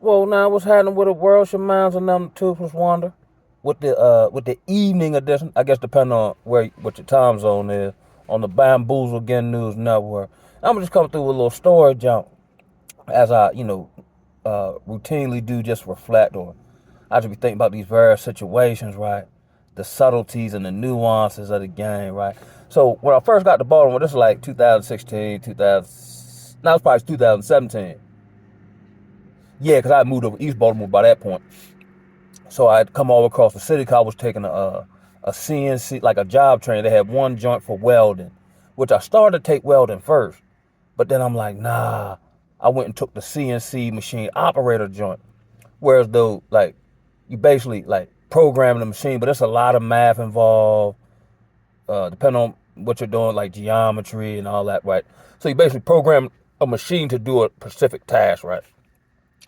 Well, now what's happening with the world shemans and them toothless wonder? With the evening edition, I guess depending on what your time zone is, on the Bamboozle Again News Network. I'm just coming through with a little story jump as I, routinely do, just reflect or I just be thinking about these various situations, right? The subtleties and the nuances of the game, right? So when I first got to Baltimore, this is like 2016, 2000, now it's probably 2017. Yeah, because I had moved over East Baltimore by that point. So I had come all across the city because I was taking a CNC, like a job training. They had one joint for welding, which I started to take welding first. But then I'm like, nah. I went and took the CNC machine operator joint. Whereas though, like, you basically like programming the machine, but it's a lot of math involved, depending on what you're doing, like geometry and all that, right? So you basically program a machine to do a specific task, right?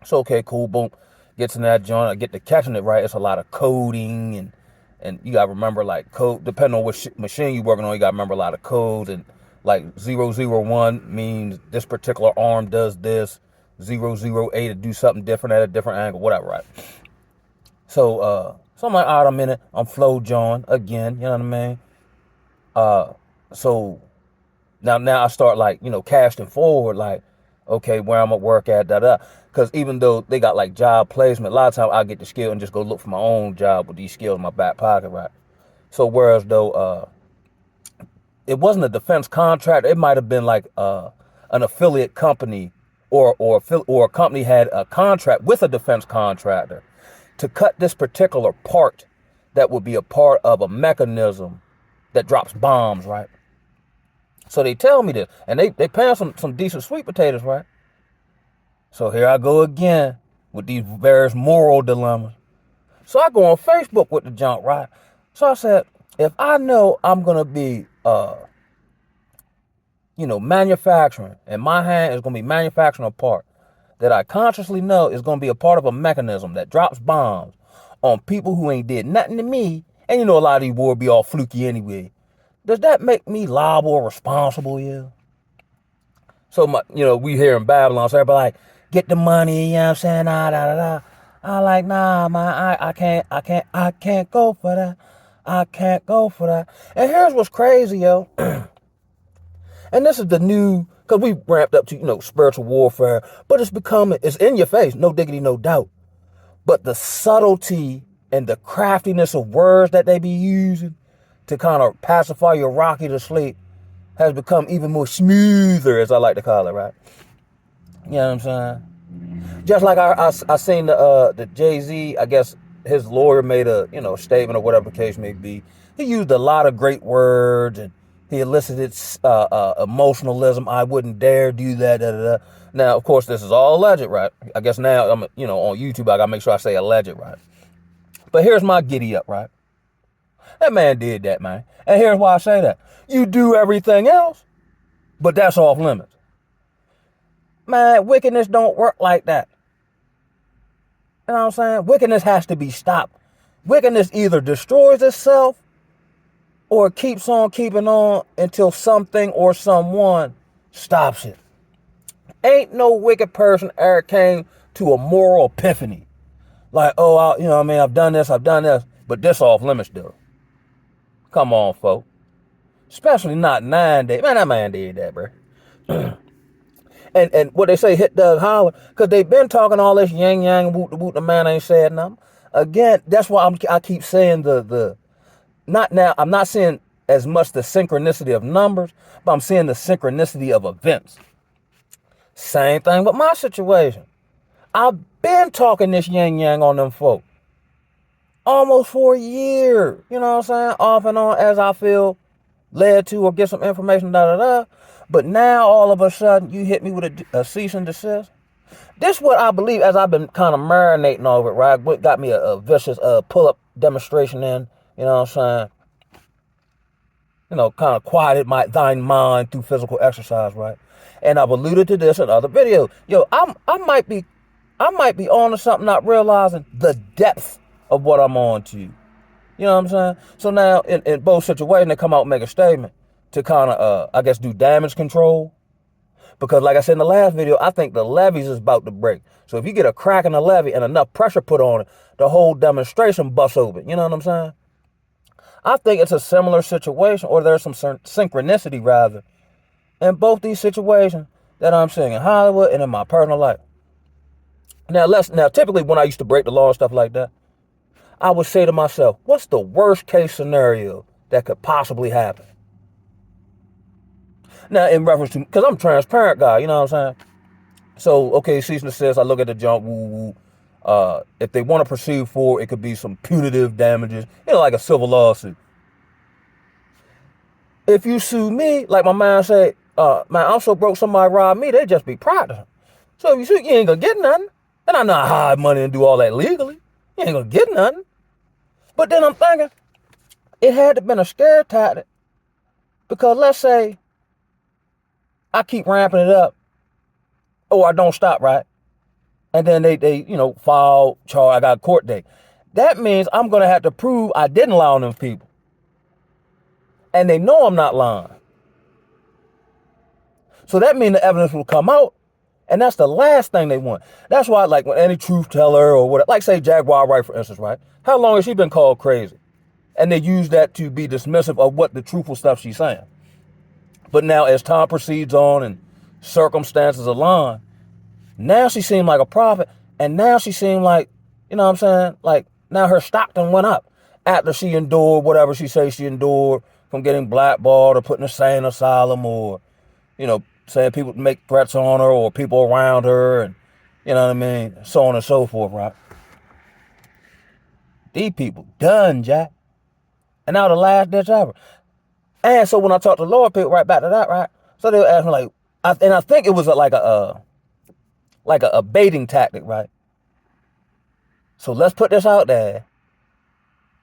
So okay, cool, boom, gets in that joint. I get to catching it right. It's a lot of coding and you gotta remember like code depending on which machine you're working on. You gotta remember a lot of codes and like 001 means this particular arm does this. 008 to do something different at a different angle, whatever, right? So I'm like, all right, I'm in it. I'm flow John again, you know what I mean? Uh, so now I start like, casting forward, like, okay, where I'm gonna work at, da da. Because even though they got like job placement, a lot of times I get the skill and just go look for my own job with these skills in my back pocket, right? So whereas though it wasn't a defense contract, it might have been like an affiliate company or a company had a contract with a defense contractor to cut this particular part that would be a part of a mechanism that drops bombs, right? So they tell me this, and they pay some decent sweet potatoes, right? So here I go again with these various moral dilemmas. So I go on Facebook with the junk, right? So I said, if I know I'm gonna be, manufacturing, and my hand is gonna be manufacturing a part that I consciously know is gonna be a part of a mechanism that drops bombs on people who ain't did nothing to me, and a lot of these wars be all fluky anyway. Does that make me liable or responsible? Yeah. So we here in Babylon, so everybody like, get the money, you know what I'm saying? Da, da, da. I like, nah, man, I can't go for that. I can't go for that. And here's what's crazy, yo. And this is the new, because we ramped up to, spiritual warfare, but it's in your face, no diggity, no doubt. But the subtlety and the craftiness of words that they be using to kind of pacify your Rocky to sleep has become even more smoother, as I like to call it, right? You know what I'm saying? Just like I seen the Jay-Z, I guess his lawyer made a statement or whatever the case may be. He used a lot of great words and he elicited emotionalism. I wouldn't dare do that. Da, da, da. Now, of course, this is all alleged, right? I guess now I'm on YouTube. I gotta make sure I say alleged, right? But here's my giddy up, right? That man did that, man. And here's why I say that. You do everything else, but that's off limits. Man, wickedness don't work like that. You know what I'm saying? Wickedness has to be stopped. Wickedness either destroys itself or it keeps on keeping on until something or someone stops it. Ain't no wicked person ever came to a moral epiphany. Like, oh, I've done this, but this off limits, though. Come on, folks. Especially not 9 days. Man, that man did that, bro. And what they say, hit Doug Holler, because they've been talking all this yang yang woot the woot. The man ain't said nothing. Again, that's why I keep saying the not now. I'm not seeing as much the synchronicity of numbers, but I'm seeing the synchronicity of events. Same thing with my situation. I've been talking this yang yang on them folk almost for a year. You know what I'm saying? Off and on as I feel led to or get some information, da da da. But now all of a sudden you hit me with a cease and desist. This what I believe as I've been kind of marinating over it, right? What got me a vicious pull-up demonstration in, you know what I'm saying? Kind of quieted my thine mind through physical exercise, right? And I've alluded to this in other videos. Yo, I might be on to something, not realizing the depth of what I'm on to. You know what I'm saying? So now in both situations, they come out and make a statement to kind of, I guess, do damage control. Because like I said in the last video, I think the levees is about to break. So if you get a crack in the levee and enough pressure put on it, the whole demonstration busts open. You know what I'm saying? I think it's a similar situation, or there's some synchronicity rather, in both these situations that I'm seeing in Hollywood and in my personal life. Now typically when I used to break the law and stuff like that, I would say to myself, what's the worst case scenario that could possibly happen? Now, in reference to, because I'm a transparent guy, you know what I'm saying? So, okay, cease and desist, I look at the junk, woo. If they want to proceed forward, it could be some punitive damages, like a civil lawsuit. If you sue me, like my man said, man, I'm so broke somebody robbed me, they just be practicing. So if you sue, you ain't gonna get nothing. And I know how to hide money and do all that legally. You ain't gonna get nothing. But then I'm thinking, it had to have been a scare tactic. Because let's say I keep ramping it up, or I don't stop, right? And then they file charge, I got a court date. That means I'm gonna have to prove I didn't lie on them people. And they know I'm not lying. So that means the evidence will come out, and that's the last thing they want. That's why, like, when any truth teller or whatever, like say Jaguar Wright, for instance, right? How long has she been called crazy? And they use that to be dismissive of what the truthful stuff she's saying. But now as time proceeds on and circumstances align, now she seemed like a prophet, and now she seemed like, you know what I'm saying? Like, now her stock done went up after she endured whatever she says she endured, from getting blackballed or put in a sane asylum, or, saying people make threats on her or people around her, and, you know what I mean? So on and so forth, right? These people done, Jack. And now the last ditch ever. And so when I talked to Lord people, right back to that, right? So they were asking like, and I think it was like a baiting tactic, right? So let's put this out there.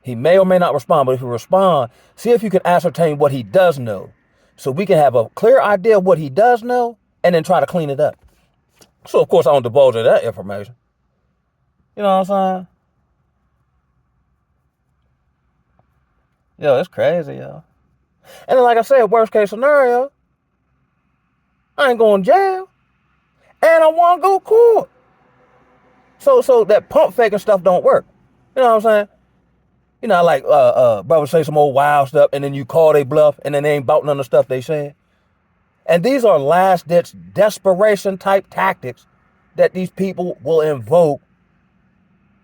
He may or may not respond, but if he respond, see if you can ascertain what he does know, so we can have a clear idea of what he does know, and then try to clean it up. So of course I don't divulge that information. You know what I'm saying? Yo, it's crazy, yo. And then, like I said, worst case scenario, I ain't going to jail, and I want to go to court. So that pump faking stuff don't work. You know what I'm saying? Like brothers say some old wild stuff, and then you call they bluff, and then they ain't about none of the stuff they said. And these are last ditch desperation type tactics that these people will invoke.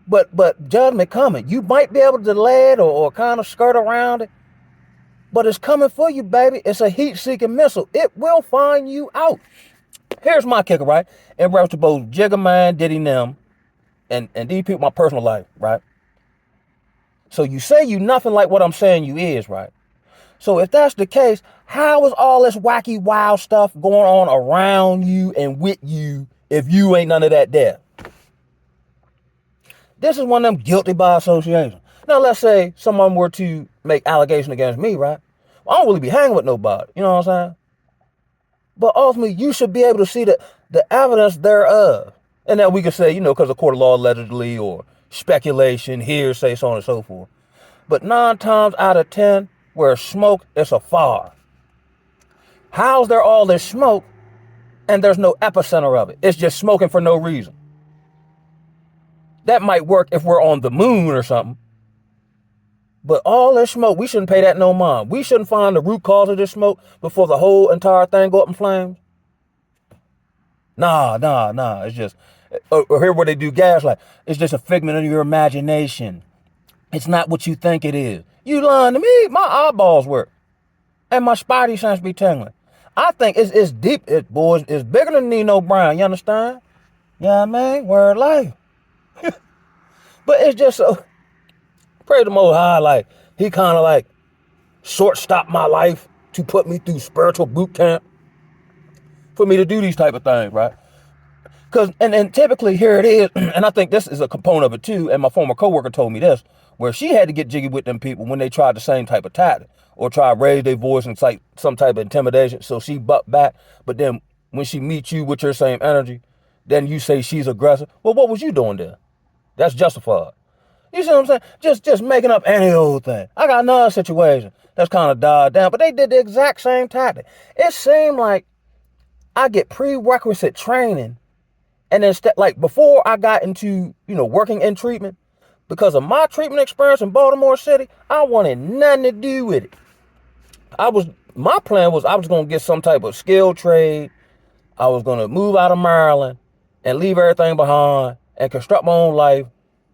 But judgment coming. You might be able to delay it or kind of skirt around it, but it's coming for you, baby. It's a heat-seeking missile. It will find you out. Here's my kicker, right? In reference to both Jigga Man, Diddy Nim, and these people in my personal life, right? So you say you nothing like what I'm saying you is, right? So if that's the case, how is all this wacky, wild stuff going on around you and with you if you ain't none of that there? This is one of them guilty by association. Now, let's say someone were to make allegation against me, right? Well, I don't really be hanging with nobody, you know what I'm saying? But ultimately, you should be able to see the evidence thereof. And then we could say, because of court of law allegedly, or speculation, hearsay, so on and so forth. But 9 times out of 10, where smoke, it's a fire. How's there all this smoke and there's no epicenter of it? It's just smoking for no reason. That might work if we're on the moon or something. But all this smoke, we shouldn't pay that no mind. We shouldn't find the root cause of this smoke before the whole entire thing go up in flames. Nah. It's just, or here where they do gaslight. It's just a figment of your imagination. It's not what you think it is. You lying to me, my eyeballs work. And my spidey sense be tingling. I think it's deep, boys. It's bigger than Nino Brown, you understand? Yeah, man, word life. But it's just so, pray the Most High, like, he kind of like short-stopped my life to put me through spiritual boot camp for me to do these type of things, right? Because, and typically here it is, and I think this is a component of it too, and my former coworker told me this, where she had to get jiggy with them people when they tried the same type of tactic, or try to raise their voice and like some type of intimidation, so she bucked back. But then when she meets you with your same energy, then you say she's aggressive. Well, what was you doing there? That's justified. You see what I'm saying? Just making up any old thing. I got another situation that's kind of died down, but they did the exact same tactic. It seemed like I get prerequisite training. And instead, like before I got into, working in treatment, because of my treatment experience in Baltimore City, I wanted nothing to do with it. My plan was I was going to get some type of skilled trade. I was going to move out of Maryland and leave everything behind and construct my own life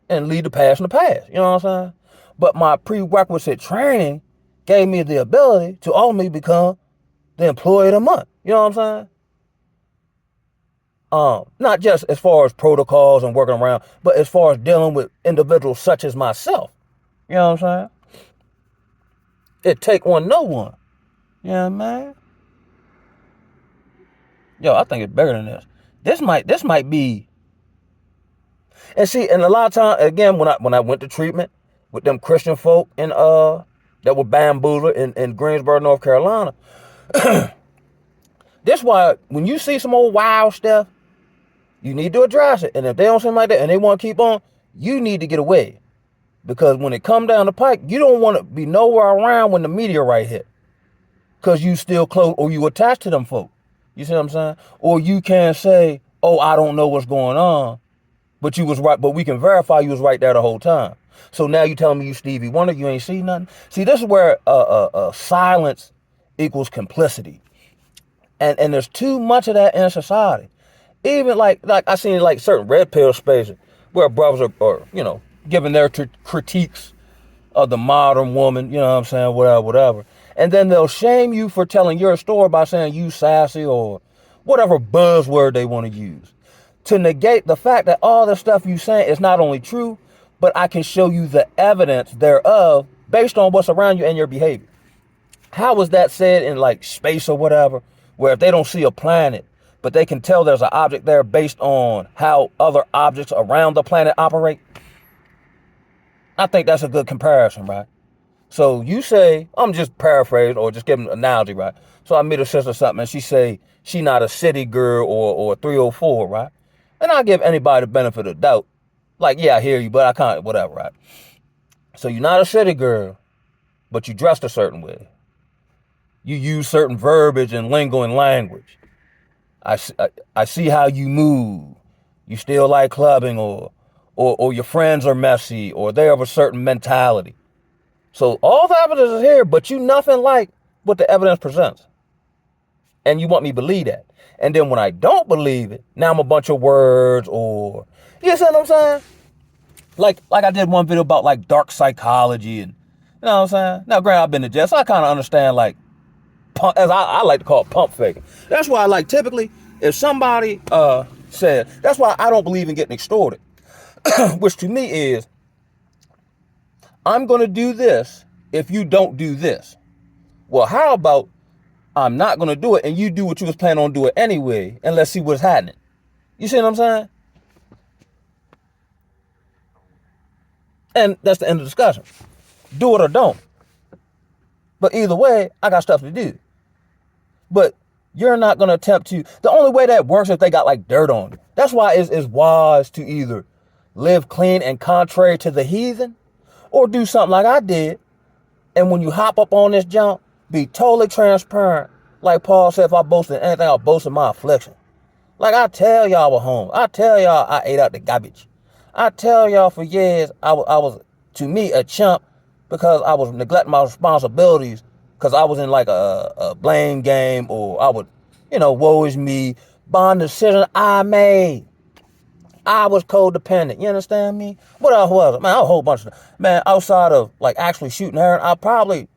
and leave the past in the past. You know what I'm saying? But my prerequisite training gave me the ability to ultimately become the employee of the month. You know what I'm saying? Not just as far as protocols and working around, but as far as dealing with individuals such as myself. You know what I'm saying? It take one, no one. You know what I mean? Yo, I think it's bigger than this. This might be. And see, and a lot of times, again, when I went to treatment with them Christian folk that were bamboozled in Greensboro, North Carolina, this why when you see some old wild stuff, you need to address it. And if they don't seem like that and they want to keep on, you need to get away. Because when it come down the pike, you don't want to be nowhere around when the meteorite hit. Because you still close or you attached to them folk. You see what I'm saying? Or you can't say, oh, I don't know what's going on. But you was right, but we can verify you was right there the whole time. So now you telling me you Stevie Wonder, you ain't see nothing? See, this is where silence equals complicity. And there's too much of that in society. Even like I seen like certain red pill spaces where brothers are giving their critiques of the modern woman, you know what I'm saying, whatever. And then they'll shame you for telling your story by saying you sassy or whatever buzzword they want to use. To negate the fact that all the stuff you saying is not only true, but I can show you the evidence thereof based on what's around you and your behavior. How was that said in like space or whatever, where if they don't see a planet, but they can tell there's an object there based on how other objects around the planet operate? I think that's a good comparison, right? So you say, I'm just paraphrasing or just giving an analogy, right? So I meet a sister or something and she say she not a city girl or a 304, right? And I give anybody the benefit of the doubt. Like, yeah, I hear you, but I can't, whatever, right? So you're not a city girl, but you dressed a certain way. You use certain verbiage and lingo and language. I see how you move. You still like clubbing or your friends are messy or they have a certain mentality. So all the evidence is here, but you nothing like what the evidence presents. And you want me to believe that. And then when I don't believe it, now I'm a bunch of words or, you see what I'm saying? Like I did one video about like dark psychology and, you know what I'm saying? Now, granted, I've been to jail, so I kind of understand like, as I like to call it, pump faking. That's why I like typically, if somebody said, that's why I don't believe in getting extorted, which to me is, I'm going to do this if you don't do this. Well, how about I'm not going to do it and you do what you was planning on doing anyway, and let's see what's happening. You see what I'm saying? And that's the end of the discussion. Do it or don't. But either way, I got stuff to do. But you're not going to attempt to. The only way that works is if they got like dirt on you. That's why it's wise to either live clean and contrary to the heathen or do something like I did. And when you hop up on this jump, be totally transparent. Like Paul said, if I boast in anything, I'll boast in my affliction. Like I tell y'all I was home. I tell y'all I ate out the garbage. I tell y'all for years I was to me a chump because I was neglecting my responsibilities because I was in like a blame game or I would, woe is me, bond decision I made. I was codependent. You understand me? What else was it? Man, a whole bunch of, man, outside of like actually shooting heroin, I probably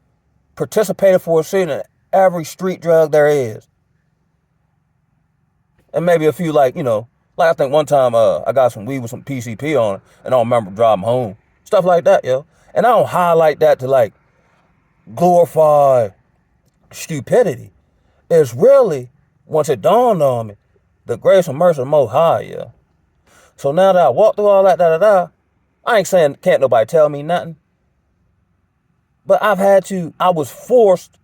participated for a season in every street drug there is. And maybe a few like I think one time I got some weed with some PCP on it and I don't remember driving home. Stuff like that, yo. And I don't highlight that to like glorify stupidity. It's really, once it dawned on me, the grace and mercy of the Most High, yeah. So now that I walked through all that, I ain't saying can't nobody tell me nothing. But I was forced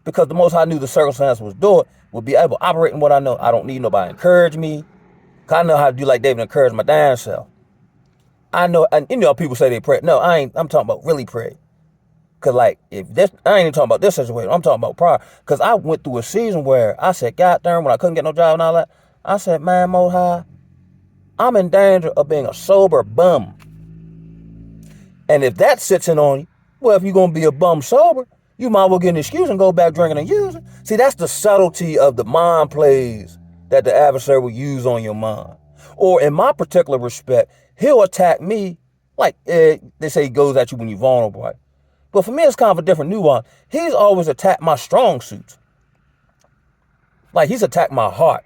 because the Most High knew the circumstance was doing, would be able to operate in what I know. I don't need nobody to encourage me. Cause I know how to do like David, encourage my damn self. I know, and people say they pray. No, I ain't, I'm talking about really pray. Cause like if this, I ain't even talking about this situation. I'm talking about prior. Cause I went through a season where I said, God damn, when I couldn't get no job and all that, I said, man, Most High, I'm in danger of being a sober bum. And if that sits in on you, well, if you're gonna be a bum sober, you might well get an excuse and go back drinking and using. See, that's the subtlety of the mind plays that the adversary will use on your mind. Or in my particular respect, he'll attack me like they say he goes at you when you're vulnerable, right? But for me, it's kind of a different nuance. He's always attacked my strong suits. Like he's attacked my heart.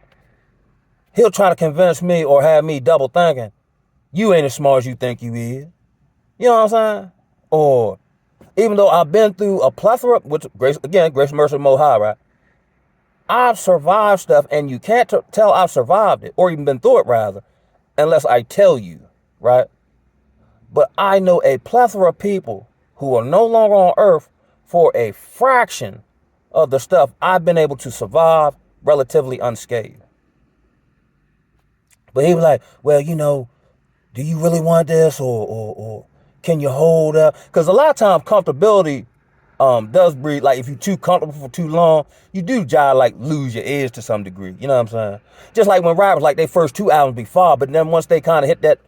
He'll try to convince me or have me double thinking, you ain't as smart as you think you is. You know what I'm saying? Or even though I've been through a plethora, which grace and mercy Most High, right? I've survived stuff, and you can't tell I've survived it, or even been through it rather, unless I tell you, right? But I know a plethora of people who are no longer on earth for a fraction of the stuff I've been able to survive relatively unscathed. But he was like, well, you know, do you really want this or can you hold up? Because a lot of times comfortability does breed, like if you're too comfortable for too long, you do like lose your edge to some degree. You know what I'm saying? Just like when rappers, like their first 2 albums be far, but then once they kind of hit that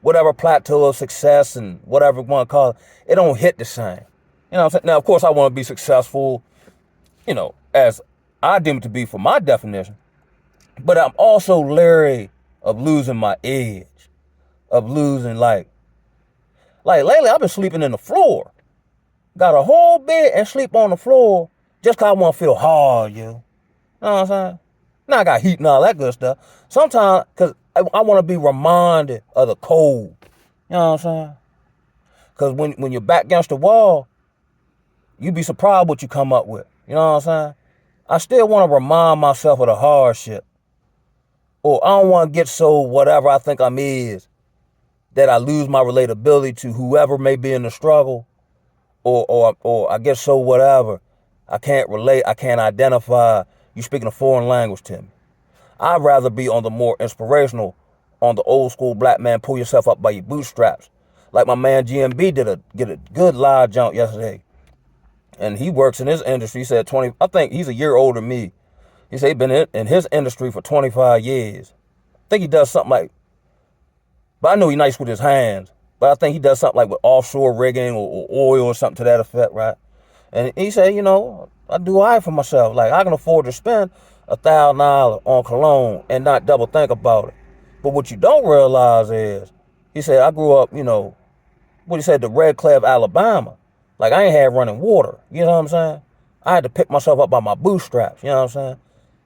whatever plateau of success and whatever you want to call it, it don't hit the same. You know what I'm saying? Now, of course, I want to be successful, you know, as I deem it to be for my definition. But I'm also leery of losing my edge, of losing like lately I've been sleeping in the floor. Got a whole bed and sleep on the floor just cause I want to feel hard, you know what I'm saying? Now I got heat and all that good stuff. Sometimes, cause I want to be reminded of the cold. You know what I'm saying? Cause when you're back against the wall, you'd be surprised what you come up with. You know what I'm saying? I still want to remind myself of the hardship. Or I don't want to get so whatever I think I'm is that I lose my relatability to whoever may be in the struggle. Or I get so whatever, I can't relate, I can't identify, you speaking a foreign language to me. I'd rather be on the more inspirational, on the old school black man, pull yourself up by your bootstraps. Like my man GMB did a good live jump yesterday. And he works in his industry. He said I think he's a year older than me. He said he's been in his industry for 25 years. I think he does something like, but I know he's nice with his hands. But I think he does something like with offshore rigging or oil or something to that effect, right? And he said, you know, I do all right for myself. Like, I can afford to spend $1,000 on cologne and not double think about it. But what you don't realize is, he said, I grew up, you know, what he said, the Red Clef, Alabama. Like, I ain't had running water. You know what I'm saying? I had to pick myself up by my bootstraps. You know what I'm saying?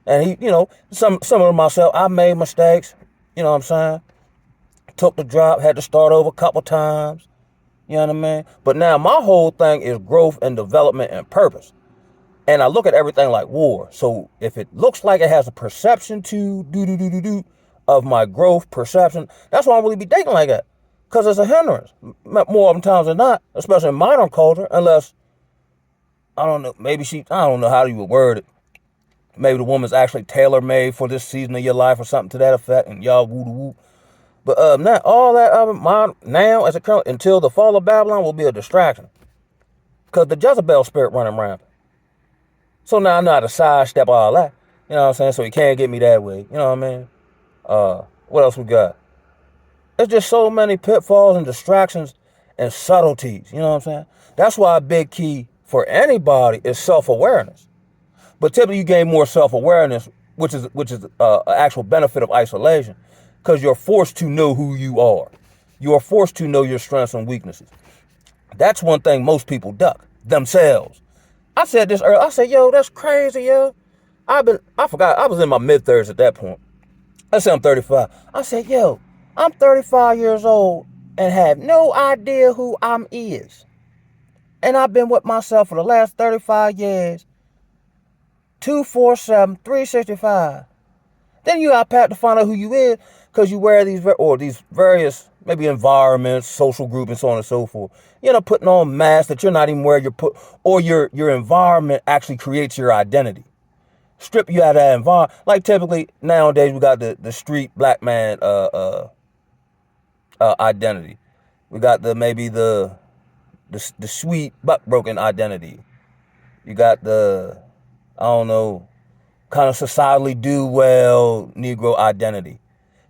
And he, you know, some of myself, I made mistakes. You know what I'm saying? Took the drop, had to start over a couple times. You know what I mean? But now my whole thing is growth and development and purpose. And I look at everything like war. So if it looks like it has a perception to of my growth perception, that's why I don't really be dating like that. Because it's a hindrance. More often times than not, especially in modern culture, unless, I don't know, maybe I don't know how you would word it. Maybe the woman's actually tailor-made for this season of your life or something to that effect, and y'all woo-woo. But not all that now, as it comes, until the fall of Babylon, will be a distraction. Because the Jezebel spirit running rampant. So now I know how to sidestep all that. You know what I'm saying? So he can't get me that way. You know what I mean? What else we got? There's just so many pitfalls and distractions and subtleties. You know what I'm saying? That's why a big key for anybody is self-awareness. But typically you gain more self-awareness, which is an actual benefit of isolation. Because you're forced to know who you are. You are forced to know your strengths and weaknesses. That's one thing most people duck themselves. I said this earlier. I said, yo, that's crazy, yo. I forgot. I was in my mid-30s at that point. I said I'm 35. I said, yo, I'm 35 years old and have no idea who I'm is. And I've been with myself for the last 35 years. 247, 365. Then you got to find out who you is because you wear these various maybe environments, social groups, and so on and so forth. You know, putting on masks that you're not even wearing. Or your environment actually creates your identity. Strip you out of that environment. Like typically nowadays we got the street black man identity. We got maybe the the sweet butt broken identity. You got the, I don't know, kind of societally do well Negro identity.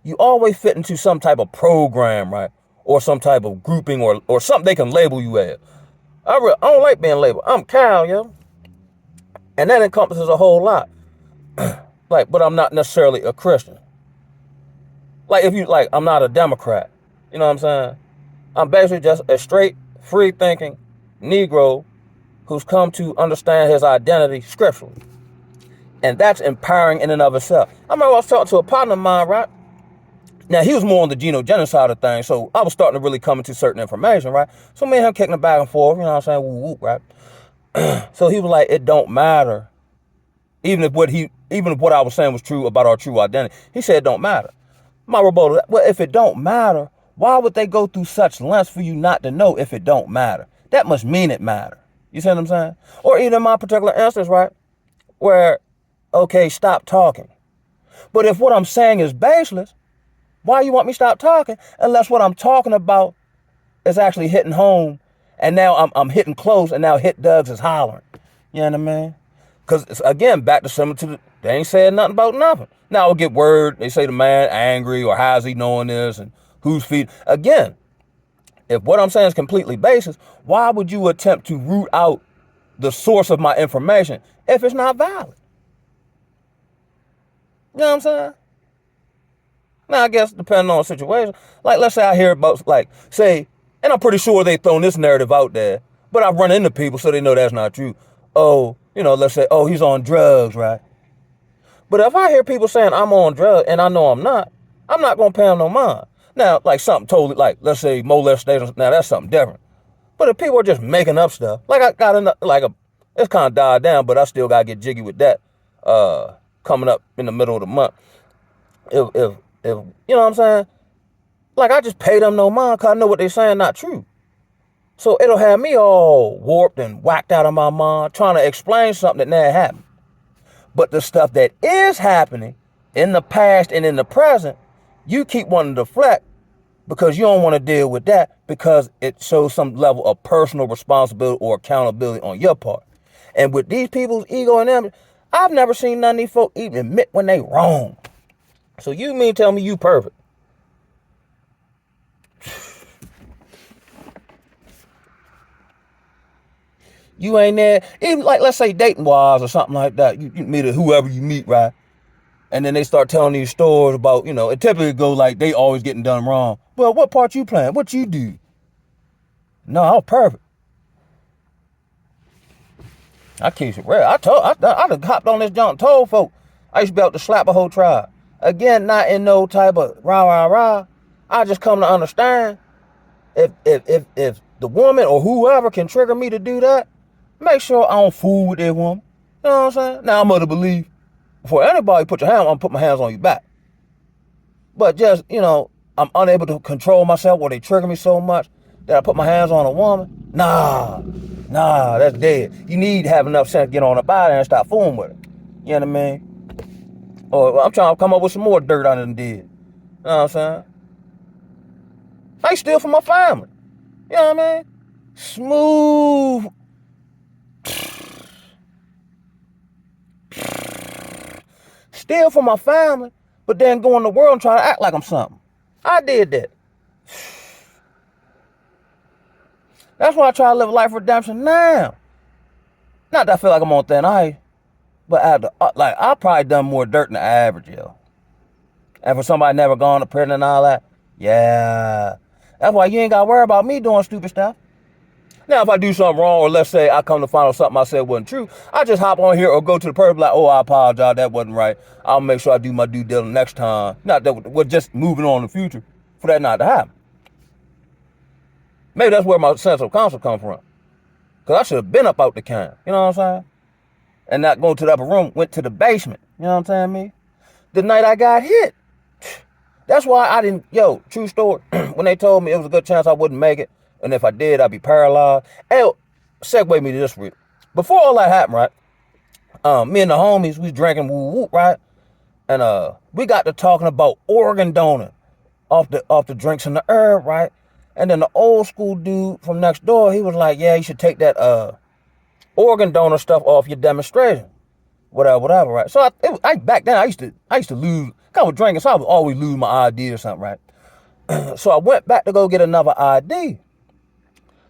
You always fit into some type of program, right? Or some type of grouping or something they can label you as. I don't like being labeled. I'm Cal, yo. And that encompasses a whole lot. Like, but I'm not necessarily a Christian. Like, if you, like, I'm not a Democrat. You know what I'm saying? I'm basically just a straight, free-thinking Negro who's come to understand his identity scripturally. And that's empowering in and of itself. I remember I was talking to a partner of mine, right? Now, he was more on the genogenesis side of things, so I was starting to really come into certain information, right? So me and him kicking it back and forth, you know what I'm saying? Woo woo, right? So he was like, it don't matter. Even if what I was saying was true about our true identity. He said it don't matter. My rebuttal, well, if it don't matter, why would they go through such lengths for you not to know if it don't matter? That must mean it matter. You see what I'm saying? Or even in my particular instance, right? Where, okay, stop talking. But if what I'm saying is baseless, why you want me to stop talking unless what I'm talking about is actually hitting home and now I'm hitting close and now Hit Doug's is hollering. You know what I mean? Because, again, back to similar to they ain't saying nothing about nothing. Now I'll get word, they say the man angry or how's he knowing this and who's feeding. Again, if what I'm saying is completely baseless, why would you attempt to root out the source of my information if it's not valid? You know what I'm saying? Now, I guess depending on the situation, like let's say I hear about, like, say, and I'm pretty sure they thrown this narrative out there, but I've run into people so they know that's not true. Oh, you know, let's say, oh, he's on drugs, right? But if I hear people saying I'm on drugs and I know I'm not going to pay them no mind. Now, like something totally, like, let's say molestation, now that's something different. But if people are just making up stuff, like I got it's kind of died down, but I still got to get jiggy with that coming up in the middle of the month. If you know what I'm saying? Like, I just pay them no mind because I know what they're saying not true. So it'll have me all warped and whacked out of my mind trying to explain something that never happened. But the stuff that is happening in the past and in the present, you keep wanting to deflect because you don't want to deal with that because it shows some level of personal responsibility or accountability on your part. And with these people's ego and them, I've never seen none of these folk even admit when they wrong. So you mean tell me you perfect? You ain't there, even like, let's say dating wise or something like that. You meet whoever you meet, right? And then they start telling these stories about, you know, it typically goes like they always getting done wrong. Well, what part you playing? What you do? No, I was perfect. I keep it real. I done hopped on this junk and told folk I used to be able to slap a whole tribe. Again, not in no type of rah. I just come to understand if the woman or whoever can trigger me to do that, make sure I don't fool with that woman. You know what I'm saying? Now I'm of the belief, before anybody put your hand, I'm gonna put my hands on your back. But just, you know, I'm unable to control myself or they trigger me so much that I put my hands on a woman. Nah, that's dead. You need to have enough sense to get on the body and stop fooling with it. You know what I mean? Or I'm trying to come up with some more dirt I done did. You know what I'm saying? I steal from my family. You know what I mean? Smooth. Steal from my family, but then go in the world and try to act like I'm something. I did that. That's why I try to live a life of redemption now. Not that I feel like I'm on thin ice, but I probably done more dirt than the average, yo. And for somebody never gone to prison and all that, yeah. That's why you ain't got to worry about me doing stupid stuff. Now, if I do something wrong, or let's say I come to find out something I said wasn't true, I just hop on here or go to the person like, oh, I apologize, that wasn't right. I'll make sure I do my due diligence next time. Not that we're just moving on in the future for that not to happen. Maybe that's where my sense of counsel come from. Because I should have been up out the can. You know what I'm saying? And not going to the upper room, went to the basement. You know what I'm saying, me? The night I got hit. That's why I didn't, true story. When they told me it was a good chance I wouldn't make it, and if I did, I'd be paralyzed. Hey, segue me to this real. Before all that happened, right? Me and the homies, we drinking woo-woo, right? And we got to talking about organ donor off the drinks and the herb, right? And then the old school dude from next door, he was like, yeah, you should take that organ donor stuff off your demonstration. Whatever, right? So I back then I used to lose, kind of drinking, so I would always lose my ID or something, right? So I went back to go get another ID.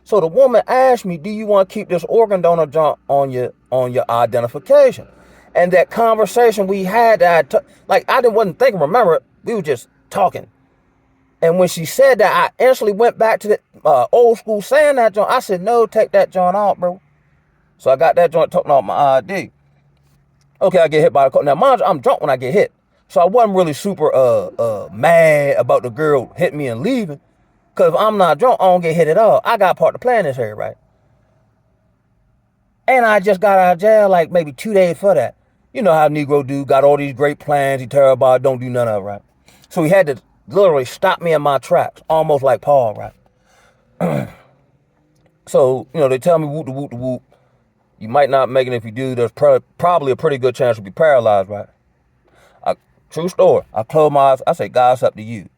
So the woman asked me, do you want to keep this organ donor junk on your identification? And that conversation we had, I wasn't thinking, remember it, we were just talking. And when she said that, I instantly went back to the old school saying that joint. I said, no, take that joint off, bro. So I got that joint taken off my ID. Okay, I get hit by a car. Now, mind you, I'm drunk when I get hit. So I wasn't really super mad about the girl hitting me and leaving. Because if I'm not drunk, I don't get hit at all. I got part to play in this here, right? And I just got out of jail like maybe 2 days for that. You know how Negro dude got all these great plans. He terrible, don't do none of it, right? So he had to literally stop me in my tracks, almost like Paul, right? So, they tell me whoop the whoop the whoop. You might not make it. If you do, there's probably a pretty good chance you'll be paralyzed, right? True story. I close my eyes. I say, God, it's up to you.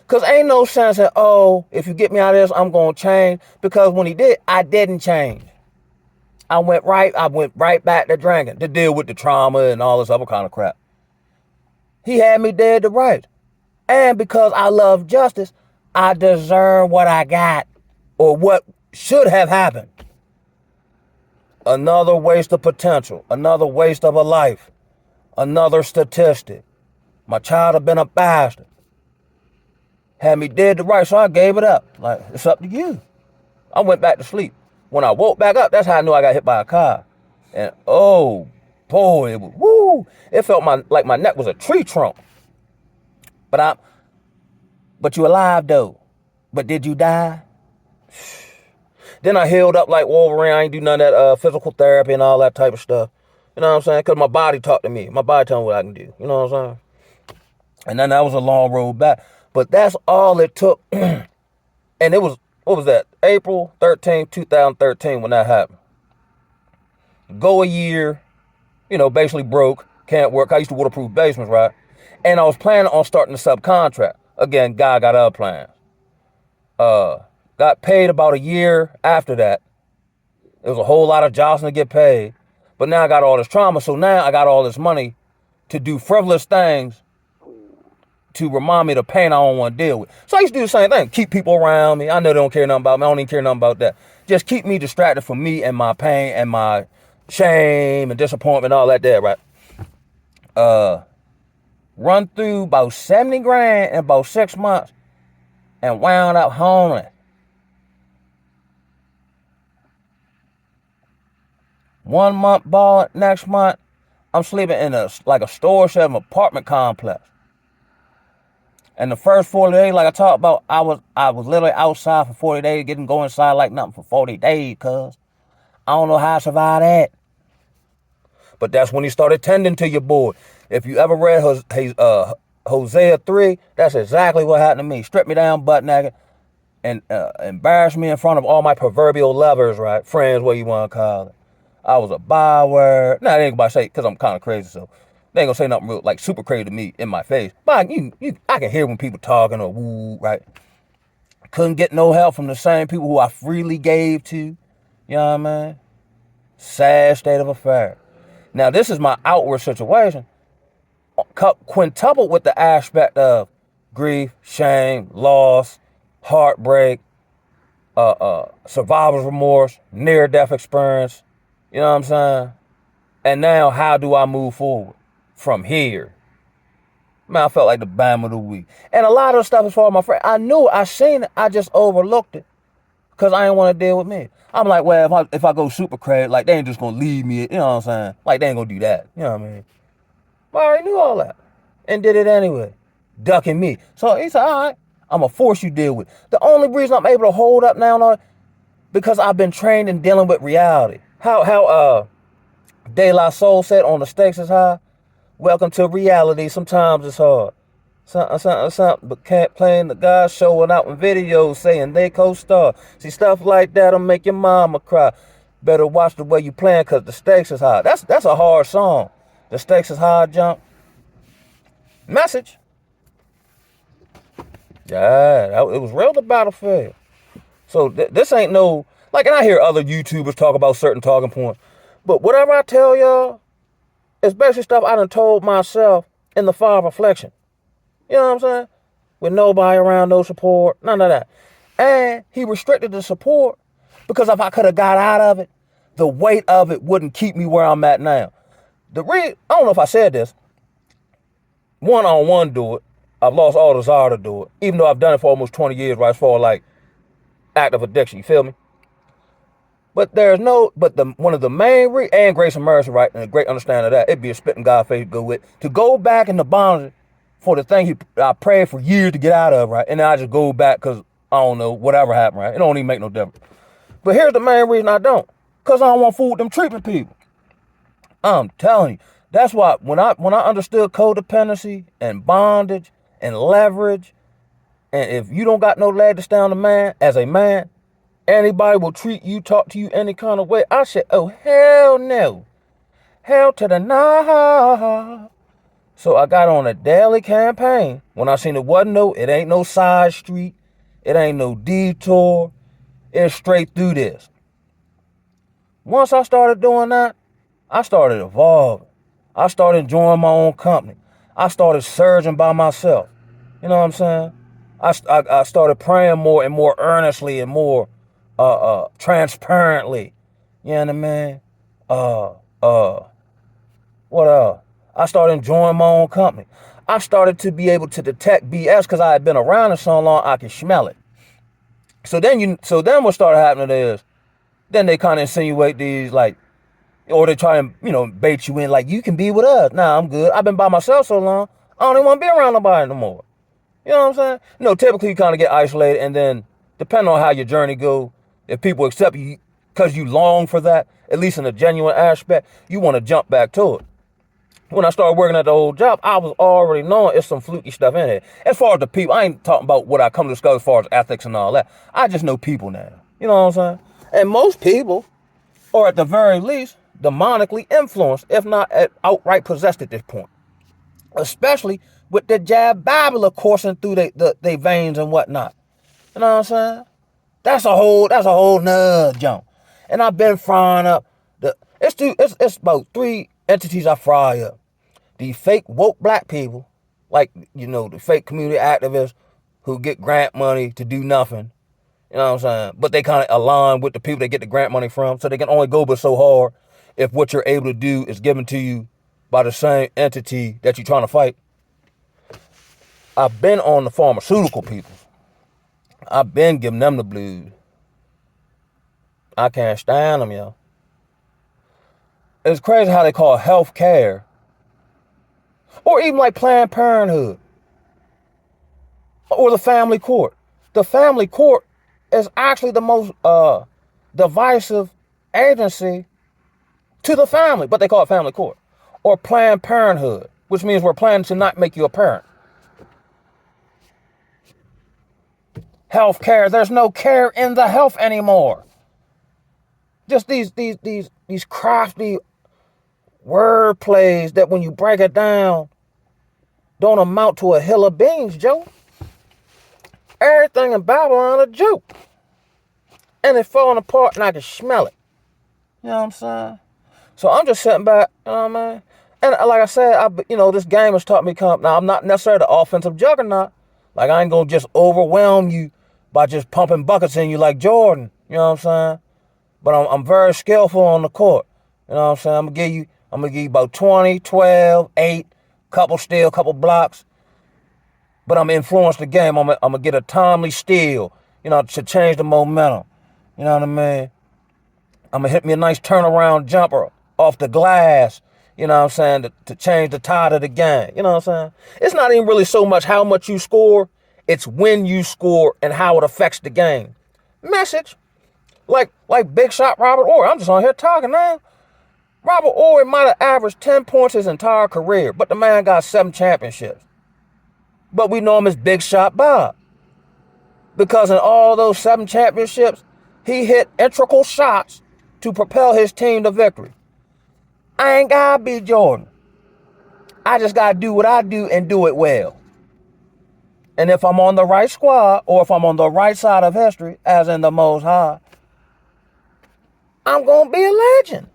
Because ain't no sense in, if you get me out of this, I'm going to change. Because when he did, I didn't change. I went right back to drinking to deal with the trauma and all this other kind of crap. He had me dead to rights. And because I love justice, I deserve what I got or what should have happened. Another waste of potential. Another waste of a life. Another statistic. My child have been a bastard. Had me dead to rights, so I gave it up. Like, it's up to you. I went back to sleep. When I woke back up, that's how I knew I got hit by a car. And oh boy, it felt like my neck was a tree trunk. But you alive though. But did you die? Then I healed up like Wolverine. I ain't do none of that physical therapy and all that type of stuff. You know what I'm saying? Because my body talked to me. My body told me what I can do. You know what I'm saying? And then that was a long road back. But that's all it took. And it was, what was that? April 13, 2013 when that happened. Go a year, basically broke, can't work. I used to waterproof basements, right? And I was planning on starting a subcontract. Again, God got other plans. Got paid about a year after that. There was a whole lot of jostling to get paid. But now I got all this trauma. So now I got all this money to do frivolous things to remind me of the pain I don't want to deal with. So I used to do the same thing. Keep people around me. I know they don't care nothing about me. I don't even care nothing about that. Just keep me distracted from me and my pain and my shame and disappointment and all that there, right? Run through about 70 grand in about 6 months and wound up homeless. 1 month ball, next month, I'm sleeping in a store shed apartment complex. And the first 40 days, like I talked about, I was literally outside for 40 days, getting go inside like nothing for 40 days, cuz I don't know how I survived that. But that's when he started tending to your boy. If you ever read Hosea 3, that's exactly what happened to me. Stripped me down butt naked and embarrassed me in front of all my proverbial lovers, right? Friends, what you want to call it. I was a byword. Nah, they ain't gonna say, because I'm kind of crazy, so they ain't gonna say nothing real, like super crazy to me in my face. But I can hear when people talking or woo, right? Couldn't get no help from the same people who I freely gave to. You know what I mean? Sad state of affairs. Now, this is my outward situation. Quintupled with the aspect of grief, shame, loss, heartbreak, survivor's remorse, near-death experience. You know what I'm saying? And now, how do I move forward from here? Man, I felt like the Bam of the week. And a lot of the stuff as far as my friend, I knew it, I seen it, I just overlooked it. Because I didn't want to deal with me. I'm like, well, if I go super crazy, like, they ain't just going to leave me, you know what I'm saying? Like, they ain't going to do that. You know what I mean? But I already knew all that. And did it anyway. Ducking me. So he said, all right, I'm going to force you to deal with it. The only reason I'm able to hold up now on it, because I've been trained in dealing with reality. How De La Soul said on The Stakes is High, welcome to reality, sometimes it's hard. Something, but can't playing the guys showing out in videos saying they co-star. See, stuff like that'll make your mama cry. Better watch the way you playing, because the stakes is high. That's a hard song. The stakes is high, jump. Message. Yeah, it was real the battlefield. So this ain't no, like, and I hear other YouTubers talk about certain talking points, but whatever I tell y'all, it's basically stuff I done told myself in the fire of reflection. You know what I'm saying? With nobody around, no support, none of that. And he restricted the support because if I could have got out of it, the weight of it wouldn't keep me where I'm at now. I don't know if I said this. One-on-one do it. I've lost all desire to do it, even though I've done it for almost 20 years, right? As far as like active addiction, you feel me? But one of the main and grace and mercy, right? And a great understanding of that, it'd be a spitting God face to go with. To go back in the bondage for the thing I prayed for years to get out of, right? And then I just go back because, I don't know, whatever happened, right? It don't even make no difference. But here's the main reason I don't. Because I don't want to fool with them treatment people. I'm telling you. That's why when I understood codependency and bondage and leverage, and if you don't got no leg to stand on a man, as a man, anybody will treat you, talk to you any kind of way. I said, oh, hell no. Hell to the no. So I got on a daily campaign. When I seen it ain't no side street. It ain't no detour. It's straight through this. Once I started doing that, I started evolving. I started enjoying my own company. I started surging by myself. You know what I'm saying? I started praying more and more earnestly and more transparently. You know what I mean? What else? I started enjoying my own company. I started to be able to detect BS because I had been around it so long I could smell it. So then what started happening is, then they kind of insinuate these like, or they try and, bait you in like, you can be with us. Nah, I'm good. I've been by myself so long, I don't even want to be around nobody no more. You know what I'm saying? Typically you kind of get isolated, and then depending on how your journey go, if people accept you because you long for that, at least in a genuine aspect, you want to jump back to it. When I started working at the old job, I was already knowing it's some fluky stuff in it. As far as the people, I ain't talking about what I come to discover as far as ethics and all that. I just know people now. You know what I'm saying? And most people, or at the very least, demonically influenced, if not outright possessed at this point. Especially with the jab Bible coursing through their veins and whatnot. You know what I'm saying? That's a whole nother jump. And I've been frying up it's about 3 entities I fry up. The fake woke black people, like, the fake community activists who get grant money to do nothing. You know what I'm saying? But they kind of align with the people they get the grant money from, so they can only go but so hard if what you're able to do is given to you by the same entity that you're trying to fight. I've been on the pharmaceutical people. I've been giving them the blues. I can't stand them, yo. It's crazy how they call health care, or even like Planned Parenthood, or the family court. The family court is actually the most divisive agency to the family, but they call it family court. Or Planned Parenthood, which means we're planning to not make you a parent. Health care, there's no care in the health anymore. Just these crafty word plays that when you break it down don't amount to a hill of beans, Joe. Everything in Babylon a joke. And it's falling apart and I can smell it. You know what I'm saying? So I'm just sitting back, you know what I mean? And like I said, this game has taught me now I'm not necessarily the offensive juggernaut. Like, I ain't gonna just overwhelm you by just pumping buckets in you like Jordan. You know what I'm saying? But I'm very skillful on the court. You know what I'm saying? I'm gonna give you about 20, 12, 8, couple steal, couple blocks. But I'm influence the game. I'm gonna get a timely steal, to change the momentum. You know what I mean? I'm gonna hit me a nice turnaround jumper off the glass, you know what I'm saying, to change the tide of the game. You know what I'm saying? It's not even really so much how much you score, it's when you score and how it affects the game. Message. Like big shot Robert Horry. I'm just on here talking now. Robert Horry might have averaged 10 points his entire career, but the man got 7 championships. But we know him as Big Shot Bob. Because in all those 7 championships, he hit integral shots to propel his team to victory. I ain't gotta be Jordan. I just gotta do what I do and do it well. And if I'm on the right squad, or if I'm on the right side of history, as in the Most High, I'm going to be a legend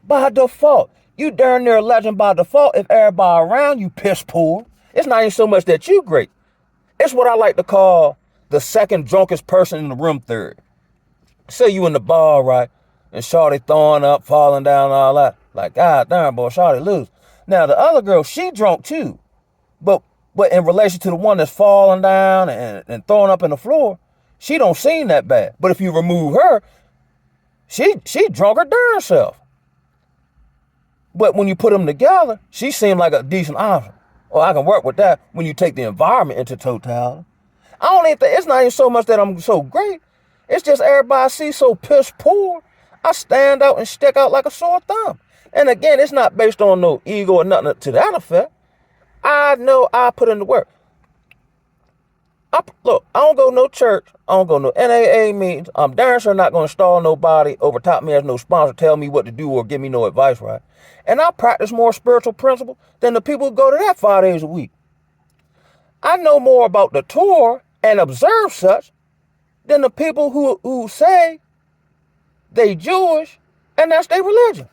by default. You darn near a legend by default if everybody around you piss poor. It's not even so much that you great. It's what I like to call the second drunkest person in the room theory. Say you in the bar, right? And Shawty throwing up, falling down, and all that. Like, God damn, boy, Shawty lose. Now, the other girl, she drunk too. But in relation to the one that's falling down and throwing up in the floor, she don't seem that bad. But if you remove her, she drunk her darn self. But when you put them together, she seemed like a decent option. Or I can work with that when you take the environment into totality. I don't even think, it's not even so much that I'm so great. It's just everybody I see so piss poor, I stand out and stick out like a sore thumb. And again, it's not based on no ego or nothing to that effect. I know I put in the work. Look, I don't go to no church. I don't go to no NAA meetings. I'm darn sure not going to stall nobody over top me as no sponsor, tell me what to do or give me no advice, right? And I practice more spiritual principles than the people who go to that 5 days a week. I know more about the Torah and observe such than the people who say they Jewish and that's their religion.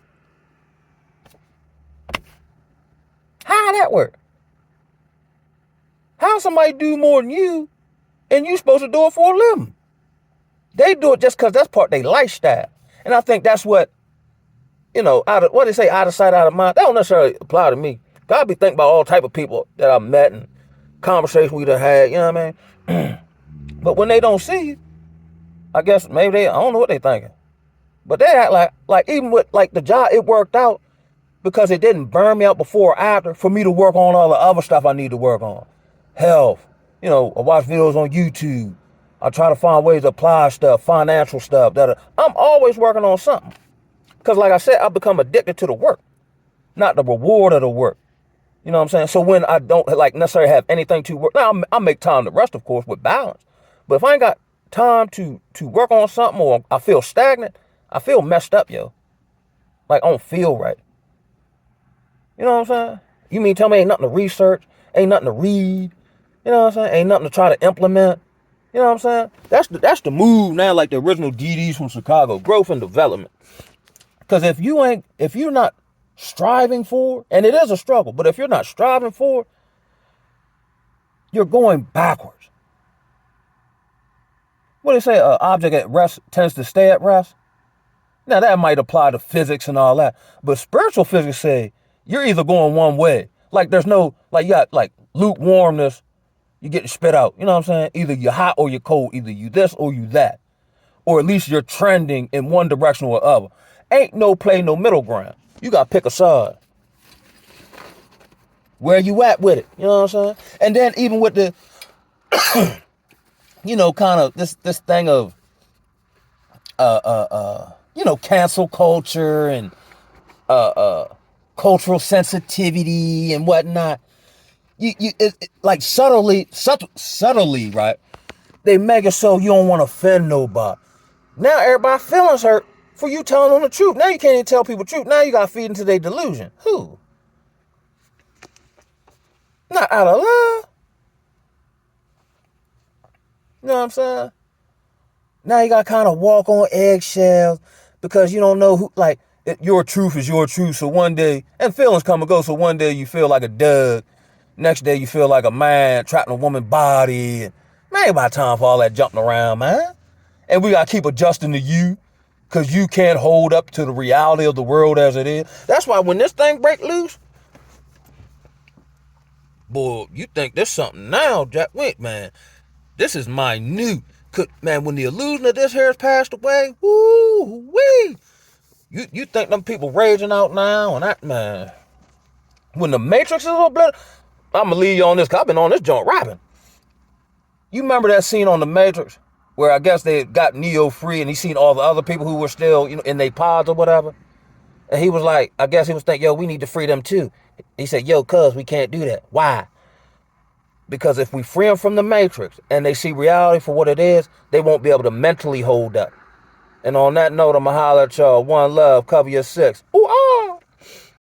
How that work? How somebody do more than you and you supposed to do it for a living? They do it just because that's part of their lifestyle. And I think that's what, what they say, out of sight, out of mind. That don't necessarily apply to me. God be thinking about all type of people that I met and conversations we done had, you know what I mean? But when they don't see you, I guess maybe I don't know what they thinking. But they act like even with like the job, it worked out because it didn't burn me out before or after for me to work on all the other stuff I need to work on. Health, I watch videos on YouTube. I try to find ways to apply stuff, financial stuff. I'm always working on something. Because like I said, I've become addicted to the work, not the reward of the work. You know what I'm saying? So when I don't necessarily have anything to work, now I make time to rest, of course, with balance. But if I ain't got time to work on something or I feel stagnant, I feel messed up, yo. Like I don't feel right. You know what I'm saying? You mean tell me ain't nothing to research, ain't nothing to read, you know what I'm saying? Ain't nothing to try to implement. You know what I'm saying? That's the move now, like the original DDs from Chicago, growth and development. Because if you're not striving for, and it is a struggle, but if you're not striving for, you're going backwards. What do they say? An object at rest tends to stay at rest. Now that might apply to physics and all that, but spiritual physics say you're either going one way. Like there's no, like you got like lukewarmness, you get spit out. You know what I'm saying? Either you're hot or you're cold. Either you this or you that. Or at least you're trending in one direction or other. Ain't no middle ground. You got to pick a side. Where you at with it? You know what I'm saying? And then even with the, kind of this thing of, cancel culture and cultural sensitivity and whatnot. Like subtly, right? They make it so you don't want to offend nobody. Now everybody feelings hurt for you telling them the truth. Now you can't even tell people the truth. Now you got to feed into their delusion. Who? Not out of love. You know what I'm saying? Now you got to kind of walk on eggshells because you don't know who, your truth is your truth. So one day, and feelings come and go. So one day you feel like a Doug. Next day you feel like a man trapped in a woman's body. And man, ain't about time for all that jumping around, man. And we got to keep adjusting to you because you can't hold up to the reality of the world as it is. That's why when this thing break loose, boy, you think there's something now, Jack. Wait, man. This is minute. Man, when the illusion of this here has passed away, woo-wee. You think them people raging out now and that, man. When the Matrix is obliterated, I'm going to leave you on this because I've been on this joint rapping. You remember that scene on the Matrix where I guess they got Neo free and he seen all the other people who were still, in their pods or whatever? And he was like, I guess he was thinking, yo, we need to free them too. He said, yo, cuz we can't do that. Why? Because if we free them from the Matrix and they see reality for what it is, they won't be able to mentally hold up. And on that note, I'm going to holler at y'all. One love, cover your six. Ooh,